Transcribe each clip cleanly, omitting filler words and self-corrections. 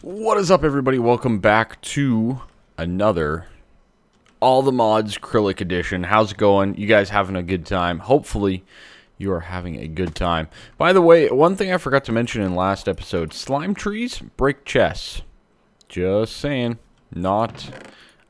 What is up, everybody? Welcome back to another All the Mods Kryllyk edition. How's it going? You guys having a good time? Hopefully you are having a good time. By the way, one thing I forgot to mention in last episode, slime trees break chests. Just saying, not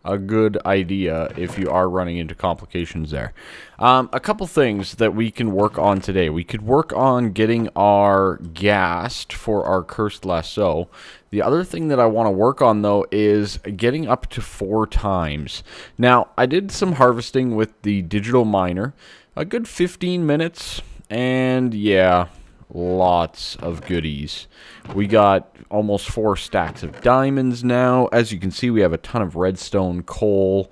a good idea if you are running into complications there. A couple things that we can work on today. We could work on getting our ghast for our cursed lasso. The other thing that I want to work on, though, is getting up to 4 times. Now, I did some harvesting with the digital miner. A good 15 minutes, and yeah, lots of goodies. We got almost 4 stacks of diamonds now. As you can see, we have a ton of redstone coal.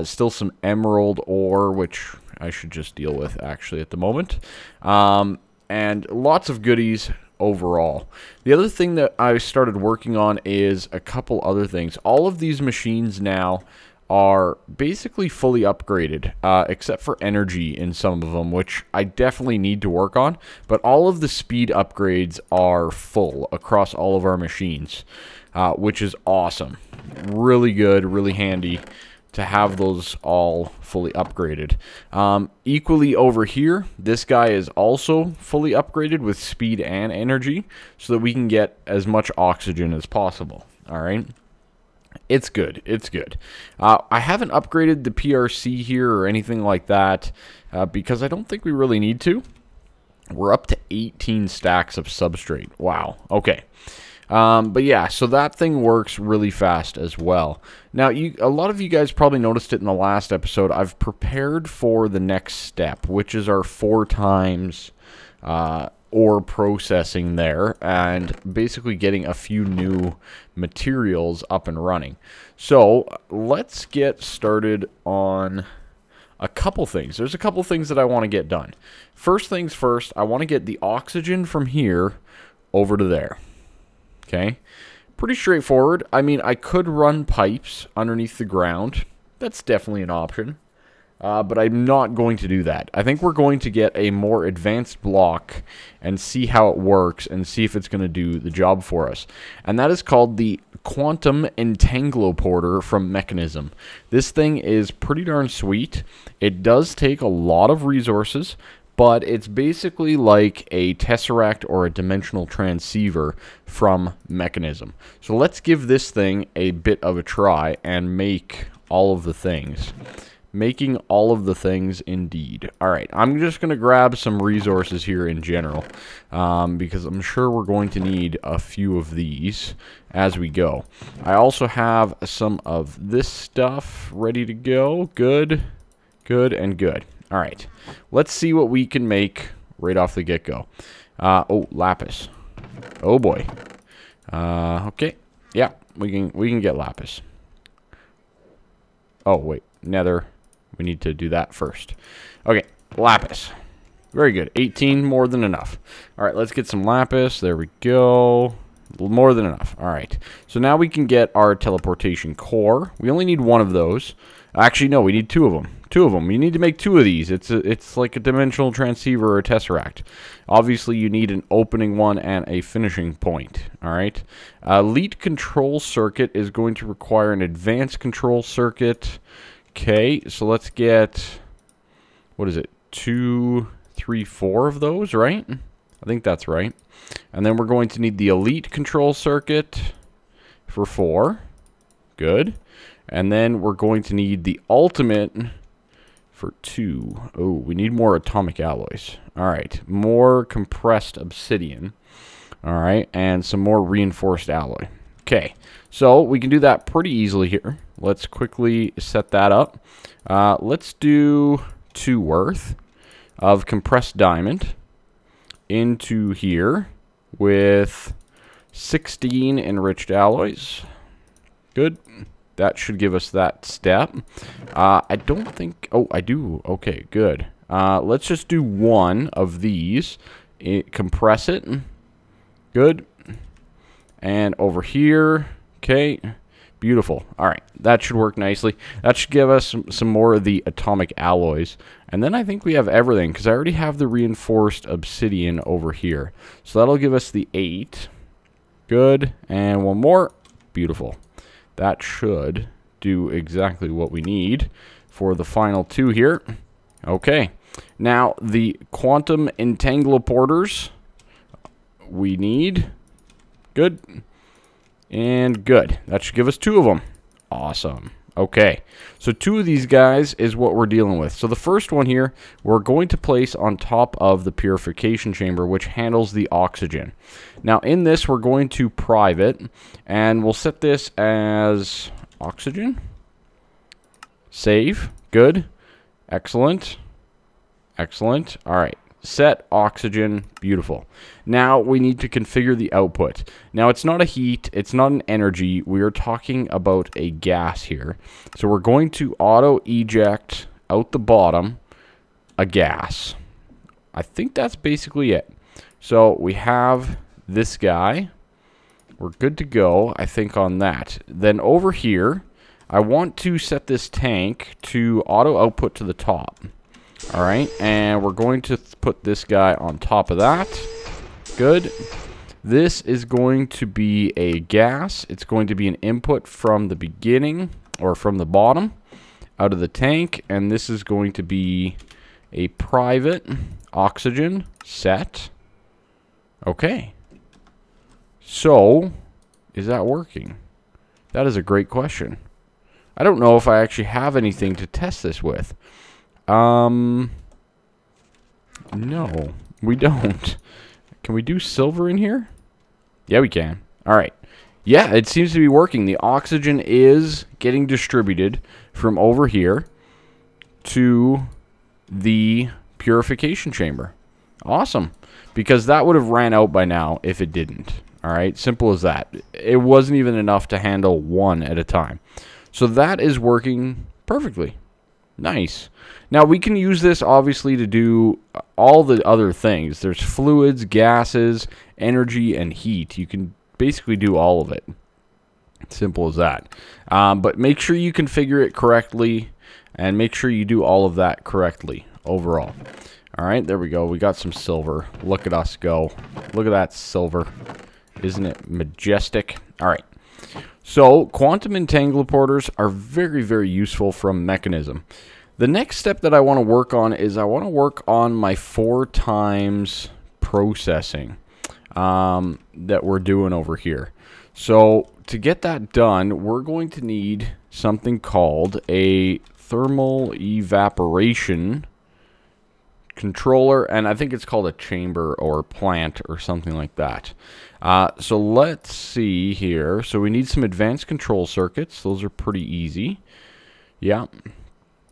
Still some emerald ore, which I should just deal with, actually, at the moment. And lots of goodies overall. The other thing that I started working on is a couple other things. All of these machines now are basically fully upgraded, except for energy in some of them, which I definitely need to work on. But all of the speed upgrades are full across all of our machines, which is awesome. Really good, really handy to have those all fully upgraded. Equally over here, this guy is also fully upgraded with speed and energy, so that we can get as much oxygen as possible. Alright? It's good. It's good. I haven't upgraded the PRC here or anything like that, because I don't think we really need to. We're up to 18 stacks of substrate. Wow. Okay. But yeah, so that thing works really fast as well. Now, a lot of you guys probably noticed it in the last episode. I've prepared for the next step, which is our 4 times ore processing there, and basically getting a few new materials up and running. So let's get started on a couple things. There's a couple things that I want to get done. First things first, I want to get the oxygen from here over to there. Okay, pretty straightforward. I mean, I could run pipes underneath the ground. That's definitely an option. But I'm not going to do that. I think we're going to get a more advanced block and see how it works and see if it's going to do the job for us. And that is called the Quantum Entangloporter from Mechanism. This thing is pretty darn sweet. It does take a lot of resources, but it's basically like a tesseract or a dimensional transceiver from Mechanism. So let's give this thing a bit of a try and make all of the things. Making all of the things indeed. Alright, I'm just going to grab some resources here in general, because I'm sure we're going to need a few of these as we go. I also have some of this stuff ready to go. Good, good, and good. Alright, let's see what we can make right off the get-go. Oh, lapis. Oh boy. Okay. Yeah, we can get lapis. Oh, wait. Nether. We need to do that first. Okay, lapis. Very good. 18, more than enough. Alright, let's get some lapis. There we go. More than enough. Alright. So now we can get our teleportation core. We only need 1 of those. Actually, no, we need 2 of them. 2 of them. You need to make 2 of these. It's like a dimensional transceiver or a tesseract. Obviously, you need an opening one and a finishing point. Alright. Elite control circuit is going to require an advanced control circuit. Okay, so let's get, what is it, 2, 3, 4 of those, right? I think that's right. And then we're going to need the elite control circuit for 4. Good. And then we're going to need the ultimate for 2. Oh, we need more atomic alloys. Alright, more compressed obsidian. Alright, and some more reinforced alloy. Okay, so we can do that pretty easily here. Let's quickly set that up. Let's do 2 worth of compressed diamond into here with 16 enriched alloys. Good. That should give us that step. I don't think... Oh, I do. Okay, good. Let's just do 1 of these. Compress it. Good. And over here... Okay, beautiful. Alright, that should work nicely. That should give us some more of the atomic alloys. And then I think we have everything, because I already have the reinforced obsidian over here. So that'll give us the 8. Good. And one more. Beautiful. That should do exactly what we need for the final two here. Okay. Now, the quantum Entangloporters we need. Good. And good. That should give us two of them. Awesome. Okay. So two of these guys is what we're dealing with. So the first one here, we're going to place on top of the Purification Chamber, which handles the oxygen. Now, in this, we're going to private, and we'll set this as oxygen. Save. Good. Excellent. Excellent. All right. Set oxygen. Beautiful. Now we need to configure the output. Now it's not a heat. It's not an energy. We are talking about a gas here. So we're going to auto eject out the bottom a gas. I think that's basically it. So we have this guy. We're good to go, I think, on that. Then over here, I want to set this tank to auto output to the top. Alright, and we're going to put this guy on top of that. Good. This is going to be a gas. It's going to be an input from the beginning, or from the bottom, out of the tank. And this is going to be a private oxygen set. Okay. So, is that working? That is a great question. I don't know if I actually have anything to test this with. No, we don't. Can we do silver in here? Yeah, we can. Alright. Yeah, it seems to be working. The oxygen is getting distributed from over here to the Purification Chamber. Awesome. Because that would have ran out by now if it didn't. Alright, simple as that. It wasn't even enough to handle one at a time. So that is working perfectly. Nice. Now, we can use this, obviously, to do all the other things. There's fluids, gases, energy, and heat. You can basically do all of it. Simple as that. But make sure you configure it correctly, and make sure you do all of that correctly overall. All right, there we go. We got some silver. Look at us go. Look at that silver. Isn't it majestic? All right. So, quantum Entangloporters are very, very useful from Mechanism. The next step that I want to work on is I want to work on my 4 times processing that we're doing over here. So, to get that done, we're going to need something called a thermal evaporation controller, and I think it's called a chamber or plant or something like that. So let's see here. So we need some advanced control circuits. Those are pretty easy. Yeah.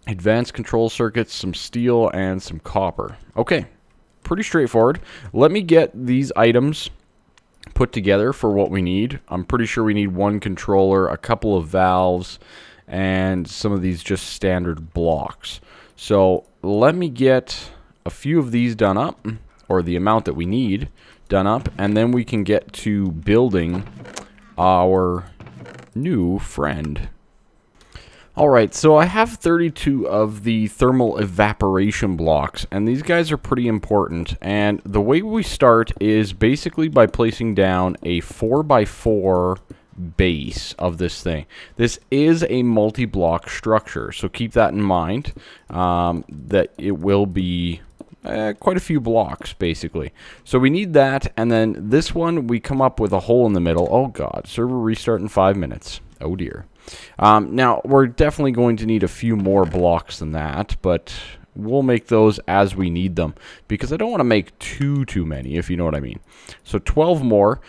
Advanced control circuits, some steel, and some copper. Okay. Pretty straightforward. Let me get these items put together for what we need. I'm pretty sure we need one controller, a couple of valves, and some of these just standard blocks. So let me get a few of these done up, or the amount that we need done up, and then we can get to building our new friend. Alright, so I have 32 of the thermal evaporation blocks, and these guys are pretty important, and the way we start is basically by placing down a 4x4 base of this thing. This is a multi-block structure, so keep that in mind, that it will be quite a few blocks, basically. So we need that, and then this one, we come up with a hole in the middle. Oh god, server restart in 5 minutes. Oh dear. Now, we're definitely going to need a few more blocks than that, but we'll make those as we need them, because I don't want to make too many, if you know what I mean. So 12 more.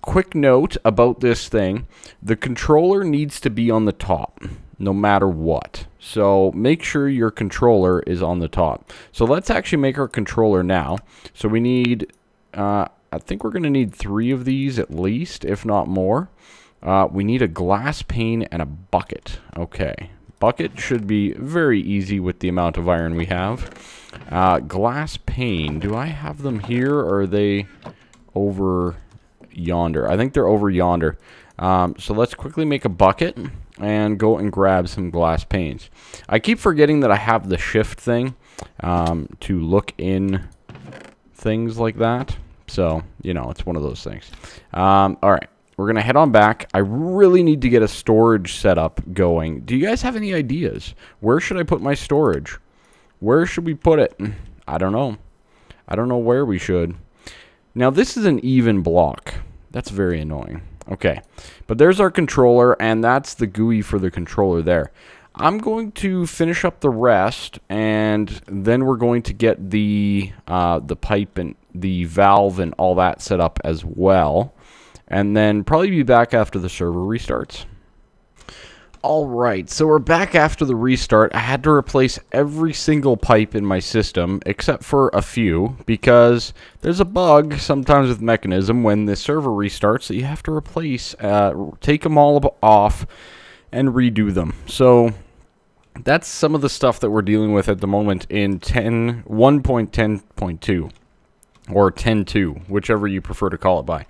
Quick note about this thing. The controller needs to be on the top, no matter what. So make sure your controller is on the top. So let's actually make our controller now. So we need, I think we're going to need 3 of these at least, if not more. We need a glass pane and a bucket. Okay. Bucket should be very easy with the amount of iron we have. Glass pane. Do I have them here, or are they over yonder? I think they're over yonder. So let's quickly make a bucket and go and grab some glass panes. I keep forgetting that I have the shift thing to look in things like that. So, you know, it's one of those things. All right. We're going to head on back. I really need to get a storage setup going. Do you guys have any ideas? Where should I put my storage? Where should we put it? I don't know. I don't know where we should. Now, this is an even block. That's very annoying. Okay. But there's our controller, and that's the GUI for the controller there. I'm going to finish up the rest, and then we're going to get the pipe and the valve and all that set up as well. And then probably be back after the server restarts. Alright, so we're back after the restart. I had to replace every single pipe in my system, except for a few, because there's a bug sometimes with Mechanism when the server restarts that you have to replace, take them all off, and redo them. So that's some of the stuff that we're dealing with at the moment in 1.10.2. Or 10.2, whichever you prefer to call it by.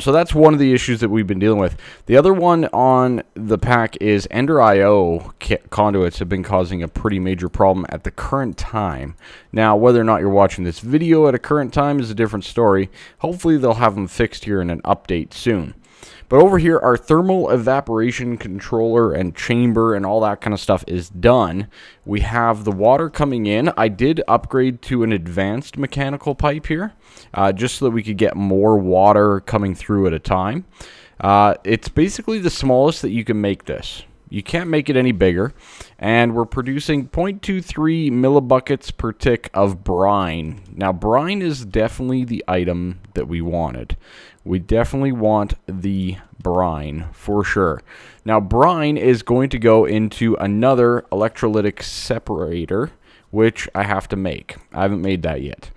So that's one of the issues that we've been dealing with. The other one on the pack is Ender IO conduits have been causing a pretty major problem at the current time. Now, whether or not you're watching this video at a current time is a different story. Hopefully, they'll have them fixed here in an update soon. But over here, our thermal evaporation controller and chamber and all that kind of stuff is done. We have the water coming in. I did upgrade to an advanced mechanical pipe here, just so that we could get more water coming through at a time. It's basically the smallest that you can make this. You can't make it any bigger. And we're producing 0.23 millibuckets per tick of brine. Now, brine is definitely the item that we wanted. We definitely want the brine, for sure. Now, brine is going to go into another electrolytic separator, which I have to make. I haven't made that yet.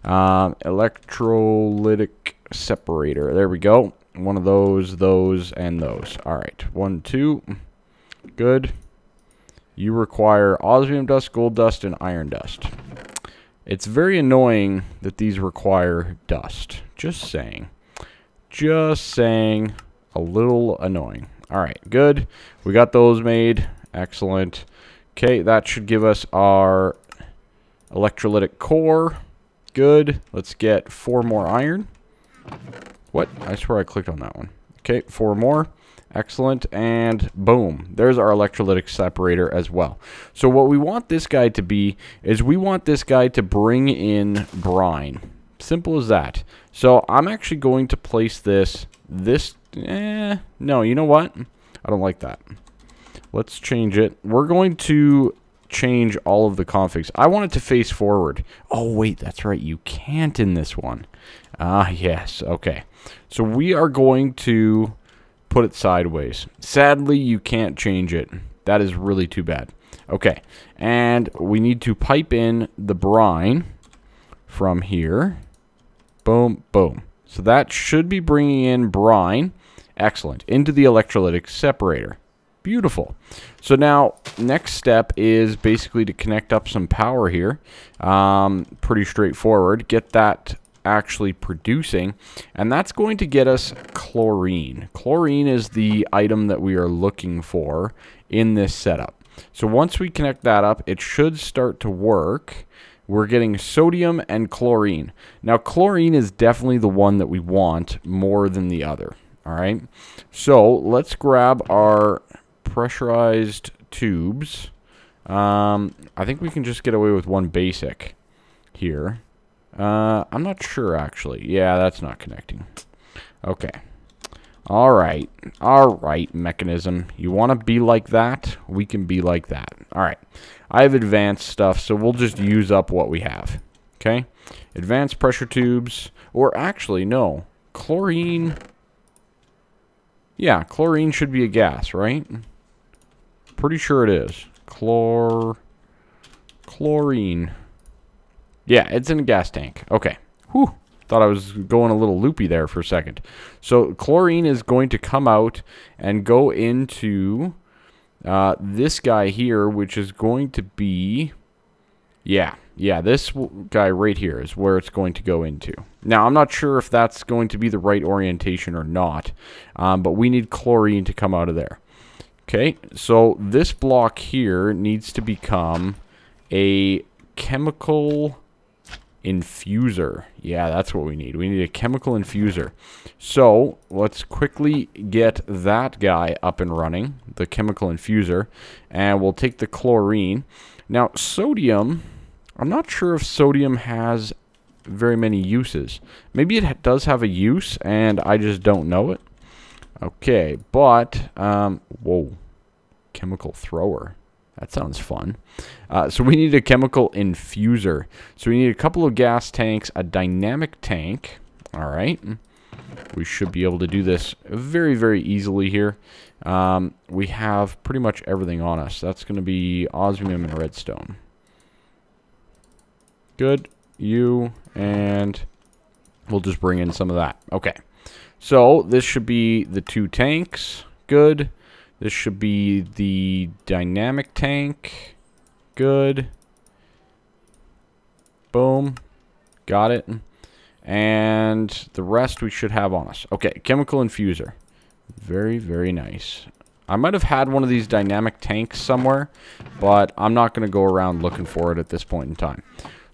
Electrolytic separator. There we go. One of those, and those. All right. 1, 2. Good. You require osmium dust, gold dust, and iron dust. It's very annoying that these require dust. Just saying. Just saying. A little annoying. Alright, good. We got those made. Excellent. Okay, that should give us our electrolytic core. Good. Let's get 4 more iron. What? I swear I clicked on that one. Okay, 4 more. Excellent, and boom. There's our electrolytic separator as well. So what we want this guy to be is we want this guy to bring in brine. Simple as that. So I'm actually going to place this, no, you know what? I don't like that. Let's change it. We're going to change all of the configs. I want it to face forward. Oh, wait, that's right. You can't in this one. Ah, yes. Okay. So we are going to put it sideways. Sadly, you can't change it. That is really too bad. Okay. And we need to pipe in the brine from here. Boom, boom. So that should be bringing in brine. Excellent. Into the electrolytic separator. Beautiful. So now, next step is basically to connect up some power here. Pretty straightforward. Get that actually producing. And that's going to get us chlorine. Chlorine is the item that we are looking for in this setup. So once we connect that up, it should start to work. We're getting sodium and chlorine. Now, chlorine is definitely the one that we want more than the other. All right. So let's grab our pressurized tubes. I think we can just get away with one basic here. I'm not sure, actually. Yeah, that's not connecting. Okay. All right. All right, Mechanism. You want to be like that? We can be like that. All right. I have advanced stuff, so we'll just use up what we have. Okay? Advanced pressure tubes. Or actually, no. Chlorine. Yeah, chlorine should be a gas, right? Pretty sure it is. Chlorine. Yeah, it's in a gas tank. Okay. Whew. Thought I was going a little loopy there for a second. So chlorine is going to come out and go into this guy here, which is going to be... Yeah, this guy right here is where it's going to go into. Now, I'm not sure if that's going to be the right orientation or not, but we need chlorine to come out of there. Okay, so this block here needs to become a chemical infuser. Yeah, that's what we need. We need a chemical infuser. So let's quickly get that guy up and running, the chemical infuser, and we'll take the chlorine. Now, sodium, I'm not sure if sodium has very many uses. Maybe it does have a use, and I just don't know it. Okay, but, whoa, chemical thrower. That sounds fun. So we need a chemical infuser. So we need a couple of gas tanks, a dynamic tank. All right. We should be able to do this very, very easily here. We have pretty much everything on us. That's going to be osmium and redstone. Good. You, and we'll just bring in some of that. Okay. So this should be the 2 tanks. Good. This should be the dynamic tank. Good. Boom. Got it. And the rest we should have on us. Okay, chemical infuser. Very, very nice. I might have had one of these dynamic tanks somewhere, but I'm not going to go around looking for it at this point in time.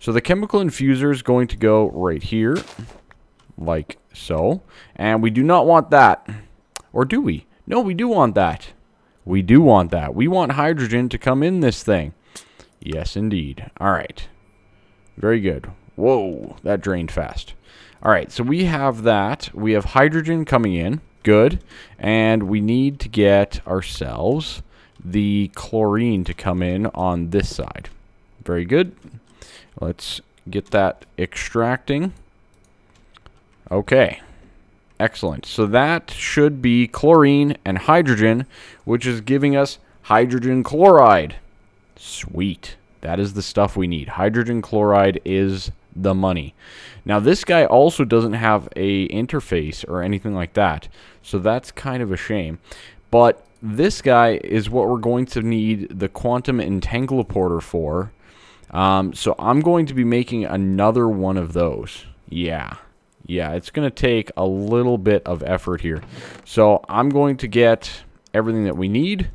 So the chemical infuser is going to go right here, like so. And we do not want that. Or do we? No, we do want that. We do want that. We want hydrogen to come in this thing. Yes, indeed. All right. Very good. Whoa, that drained fast. All right, so we have that. We have hydrogen coming in. Good. And we need to get ourselves the chlorine to come in on this side. Very good. Let's get that extracting. Okay. Excellent. So that should be chlorine and hydrogen, which is giving us hydrogen chloride. Sweet. That is the stuff we need. Hydrogen chloride is the money. Now, this guy also doesn't have a interface or anything like that, so that's kind of a shame. But this guy is what we're going to need the quantum Entangloporter for. So I'm going to be making another one of those. Yeah, it's going to take a little bit of effort here. So I'm going to get everything that we need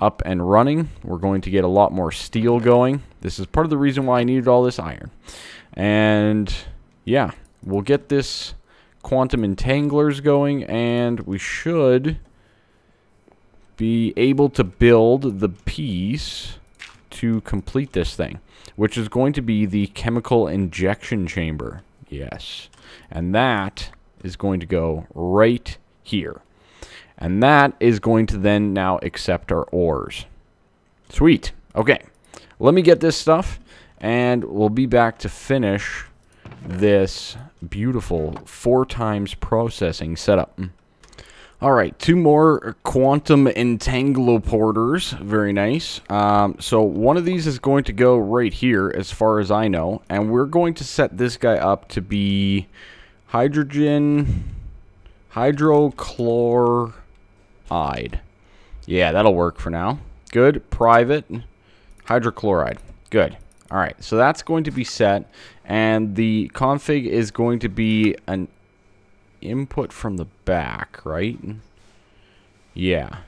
up and running. We're going to get a lot more steel going. This is part of the reason why I needed all this iron. And yeah, we'll get this quantum entanglers going, and we should be able to build the piece to complete this thing, which is going to be the chemical injection chamber. Yes. And that is going to go right here. And that is going to then now accept our ores. Sweet. Okay. Let me get this stuff, and we'll be back to finish this beautiful 4x processing setup. Alright, 2 more quantum Entangloporters. Very nice. So one of these is going to go right here, as far as I know. And we're going to set this guy up to be hydrochloride. Yeah, that'll work for now. Good. Private. Hydrochloride. Good. Alright, so that's going to be set. And the config is going to be an input from the back, right? Yeah.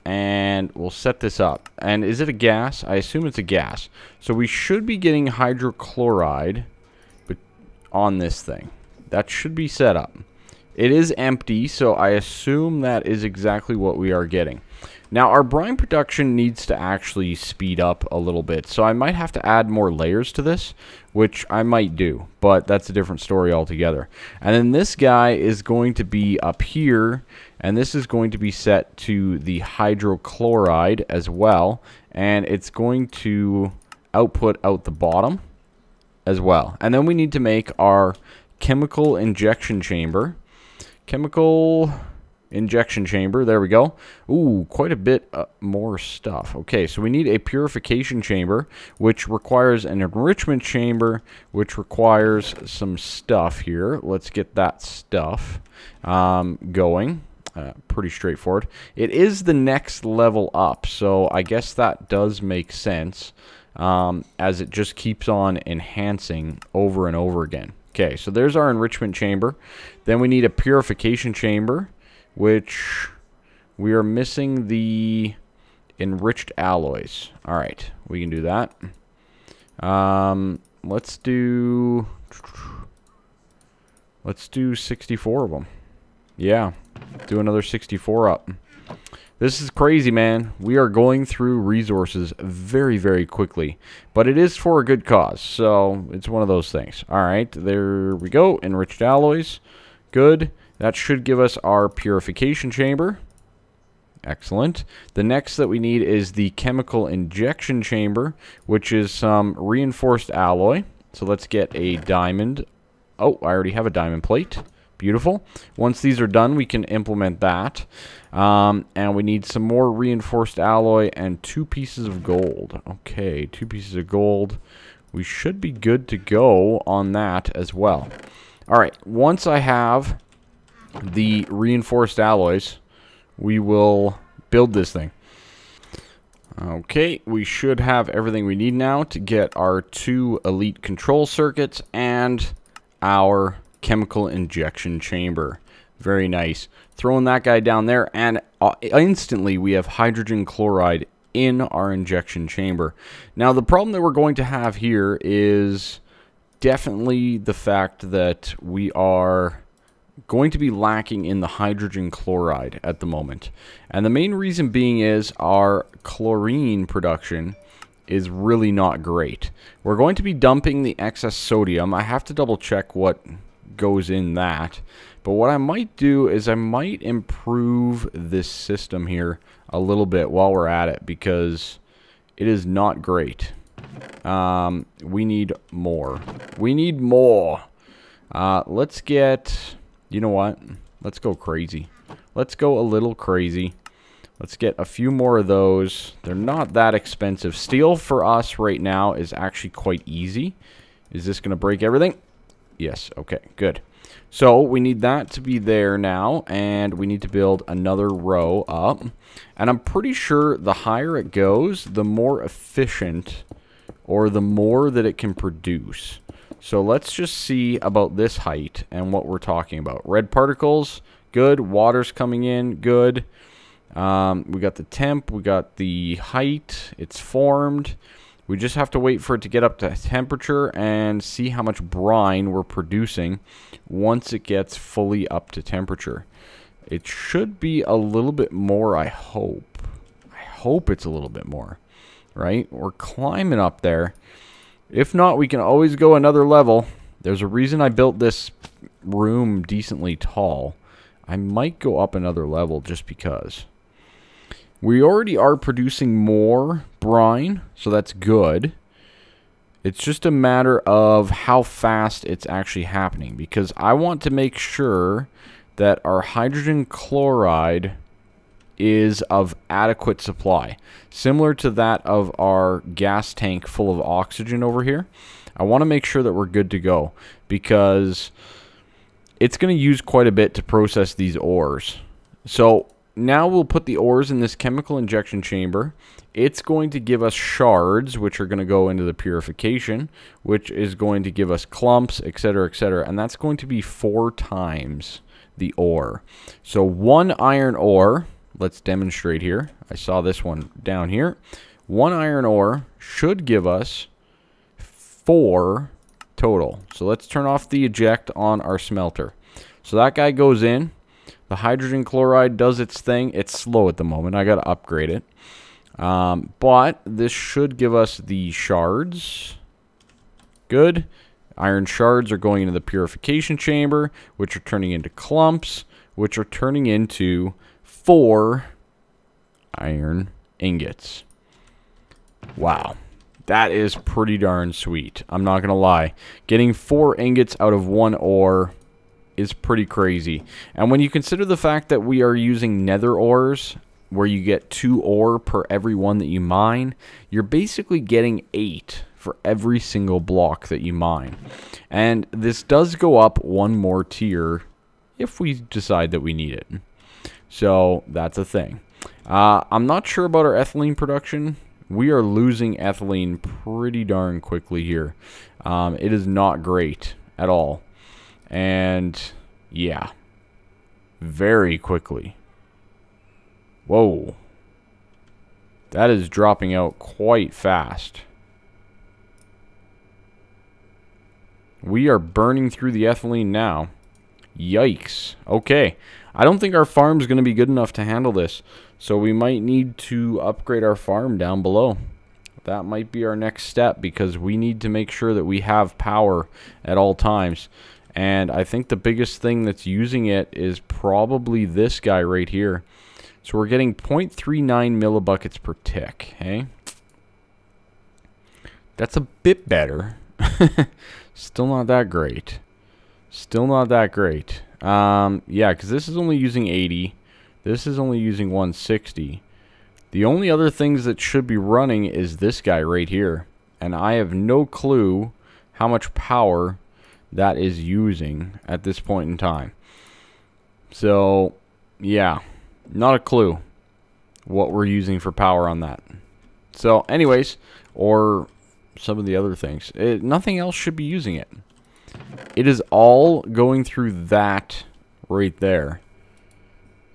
And we'll set this up. And is it a gas? I assume it's a gas. So we should be getting hydrochloride on this thing. That should be set up. It is empty, so I assume that is exactly what we are getting. Now, our brine production needs to actually speed up a little bit, so I might have to add more layers to this, which I might do, but that's a different story altogether. And then this guy is going to be up here, and this is going to be set to the hydrochloride as well, and it's going to output out the bottom as well. And then we need to make our chemical injection chamber. Chemical injection chamber, there we go. Ooh, quite a bit more stuff. Okay, so we need a purification chamber, which requires an enrichment chamber, which requires some stuff here. Let's get that stuff going. Pretty straightforward. It is the next level up, so I guess that does make sense, as it just keeps on enhancing over and over again. Okay, so there's our enrichment chamber. Then we need a purification chamber, which we are missing the enriched alloys. All right, we can do that. Let's do Let's do 64 of them. Yeah, do another 64 up. This is crazy, man. We are going through resources very, very quickly. But it is for a good cause, so it's one of those things. Alright, there we go. Enriched alloys. Good. That should give us our Purification Chamber. Excellent. The next that we need is the Chemical Injection Chamber, which is some reinforced alloy. So let's get a diamond. Oh, I already have a diamond plate. Beautiful. Once these are done, we can implement that. And we need some more reinforced alloy and 2 pieces of gold. Okay, 2 pieces of gold. We should be good to go on that as well. Alright, once I have the reinforced alloys, we will build this thing. Okay, we should have everything we need now to get our 2 elite control circuits and our chemical injection chamber. Very nice. Throwing that guy down there, and instantly we have hydrogen chloride in our injection chamber. Now, the problem that we're going to have here is definitely the fact that we are going to be lacking in the hydrogen chloride at the moment. And the main reason being is our chlorine production is really not great. We're going to be dumping the excess sodium. I have to double check what goes in that. But what I might do is I might improve this system here a little bit while we're at it, because it is not great. We need more. We need more. Let's get... You know what? Let's go crazy. Let's go a little crazy. Let's get a few more of those. They're not that expensive. Steel for us right now is actually quite easy. Is this going to break everything? Yes. Okay, good. So we need that to be there now, and we need to build another row up. And I'm pretty sure the higher it goes, the more efficient, or the more that it can produce. So let's just see about this height and what we're talking about. Red particles, good. Water's coming in, good. We got the temp, we got the height, it's formed. We just have to wait for it to get up to temperature and see how much brine we're producing once it gets fully up to temperature. It should be a little bit more, I hope. I hope it's a little bit more, right? We're climbing up there. If not, we can always go another level. There's a reason I built this room decently tall. I might go up another level just because. We already are producing more brine, so that's good. It's just a matter of how fast it's actually happening, because I want to make sure that our hydrogen chloride is of adequate supply, similar to that of our gas tank full of oxygen over here. I want to make sure that we're good to go, because it's going to use quite a bit to process these ores. So now we'll put the ores in this chemical injection chamber. It's going to give us shards, which are going to go into the purification, which is going to give us clumps, etc., etc. And that's going to be 4 times the ore. So 1 iron ore, let's demonstrate here. I saw this one down here. 1 iron ore should give us 4 total. So let's turn off the eject on our smelter. So that guy goes in. The hydrogen chloride does its thing. It's slow at the moment. I got to upgrade it. But this should give us the shards. Good. Iron shards are going into the purification chamber, which are turning into clumps, which are turning into 4 iron ingots. Wow. That is pretty darn sweet. I'm not going to lie. Getting 4 ingots out of 1 ore is pretty crazy. And when you consider the fact that we are using nether ores, where you get 2 ore per every one that you mine, you're basically getting 8 for every single block that you mine. And this does go up 1 more tier if we decide that we need it. So that's a thing. I'm not sure about our ethylene production. We are losing ethylene pretty darn quickly here. It is not great at all. And yeah, very quickly. Whoa. That is dropping out quite fast. We are burning through the ethylene now. Yikes. Okay. I don't think our farm's going to be good enough to handle this. So we might need to upgrade our farm down below. That might be our next step, because we need to make sure that we have power at all times. And I think the biggest thing that's using it is probably this guy right here. So we're getting 0.39 millibuckets per tick, hey? That's a bit better. Still not that great. Still not that great. Yeah, because this is only using 80. This is only using 160. The only other things that should be running is this guy right here. And I have no clue how much power that is using at this point in time. So, yeah, not a clue what we're using for power on that. So, anyways, or some of the other things. Nothing else should be using it. It is all going through that right there.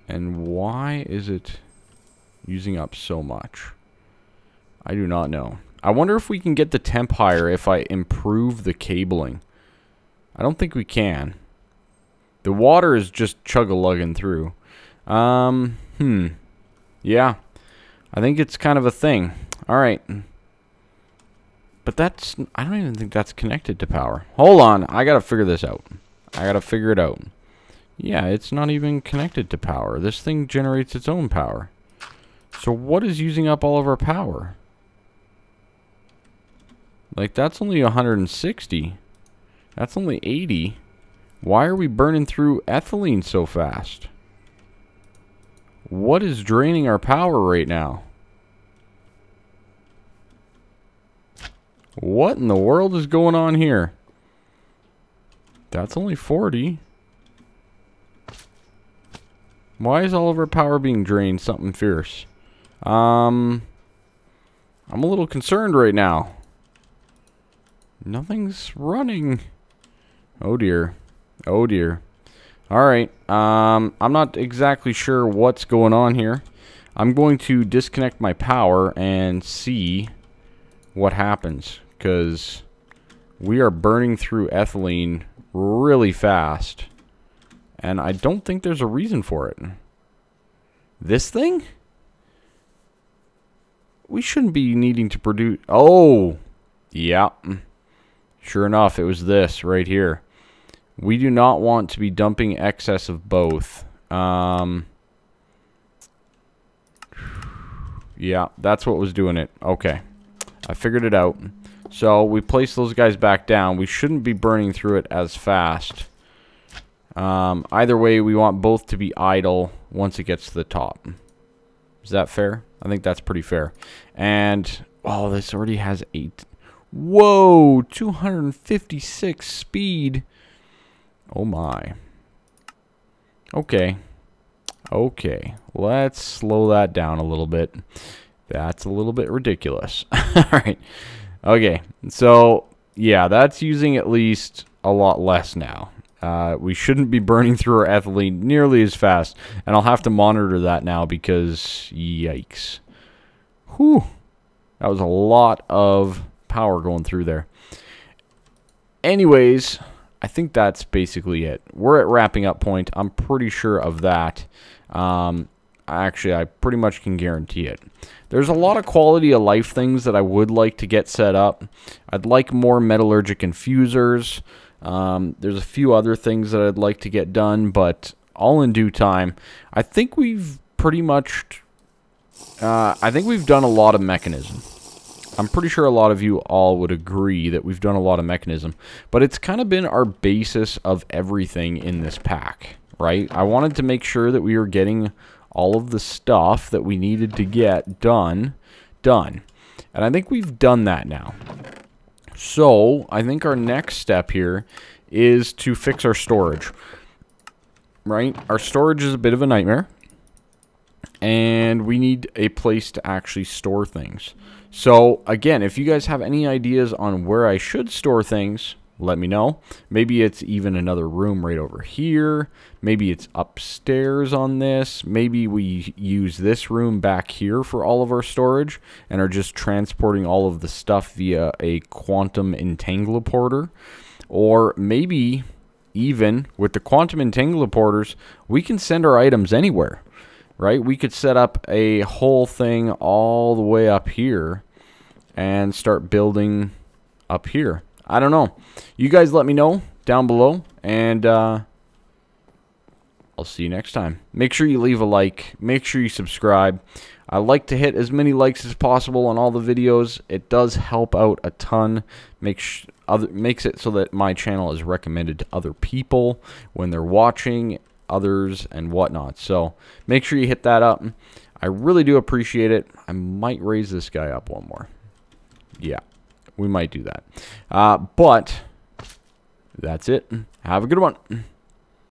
And why is it using up so much? I do not know. I wonder if we can get the temp higher if I improve the cabling. I don't think we can. The water is just chug-a-lugging through. Yeah. I think it's kind of a thing. Alright. But that's... I don't even think that's connected to power. Hold on. I gotta figure this out. I gotta figure it out. Yeah, it's not even connected to power. This thing generates its own power. So what is using up all of our power? Like, that's only 160. That's only 80. Why are we burning through ethylene so fast? What is draining our power right now? What in the world is going on here? That's only 40. Why is all of our power being drained? Something fierce. I'm a little concerned right now. Nothing's running. Oh dear. Oh dear. Alright. I'm not exactly sure what's going on here. I'm going to disconnect my power and see what happens, because we are burning through ethylene really fast. And I don't think there's a reason for it. This thing? We shouldn't be needing to produce... Oh! Yeah. Sure enough, it was this right here. We do not want to be dumping excess of both. Yeah, that's what was doing it. Okay. I figured it out. So, we place those guys back down. We shouldn't be burning through it as fast. Either way, we want both to be idle once it gets to the top. Is that fair? I think that's pretty fair. And, oh, this already has 8. Whoa, 256 speed. Oh my. Okay. Okay. Let's slow that down a little bit. That's a little bit ridiculous. Alright. Okay. So, yeah, that's using at least a lot less now. We shouldn't be burning through our ethylene nearly as fast. And I'll have to monitor that now because, yikes. Whew. That was a lot of power going through there. Anyways, I think that's basically it. We're at wrapping up point. I'm pretty sure of that. Actually, I pretty much can guarantee it. There's a lot of quality of life things that I would like to get set up. I'd like more metallurgic infusers. There's a few other things that I'd like to get done, but all in due time. I think we've pretty much... I think we've done a lot of mechanism. I'm pretty sure a lot of you all would agree that we've done a lot of mechanism. But it's kind of been our basis of everything in this pack, right? I wanted to make sure that we were getting all of the stuff that we needed to get done. And I think we've done that now. So, I think our next step here is to fix our storage. Right? Our storage is a bit of a nightmare. And we need a place to actually store things. So, again, if you guys have any ideas on where I should store things, let me know. Maybe it's even another room right over here. Maybe it's upstairs on this. Maybe we use this room back here for all of our storage and are just transporting all of the stuff via a quantum Entangloporter. Or maybe even with the quantum entangloporters, we can send our items anywhere, right? We could set up a whole thing all the way up here and start building up here. I don't know. You guys let me know down below, and I'll see you next time. Make sure you leave a like. Make sure you subscribe. I like to hit as many likes as possible on all the videos. It does help out a ton. Makes it so that my channel is recommended to other people when they're watching, others and whatnot. So make sure you hit that up. I really do appreciate it. I might raise this guy up one more. Yeah, we might do that. But that's it. Have a good one.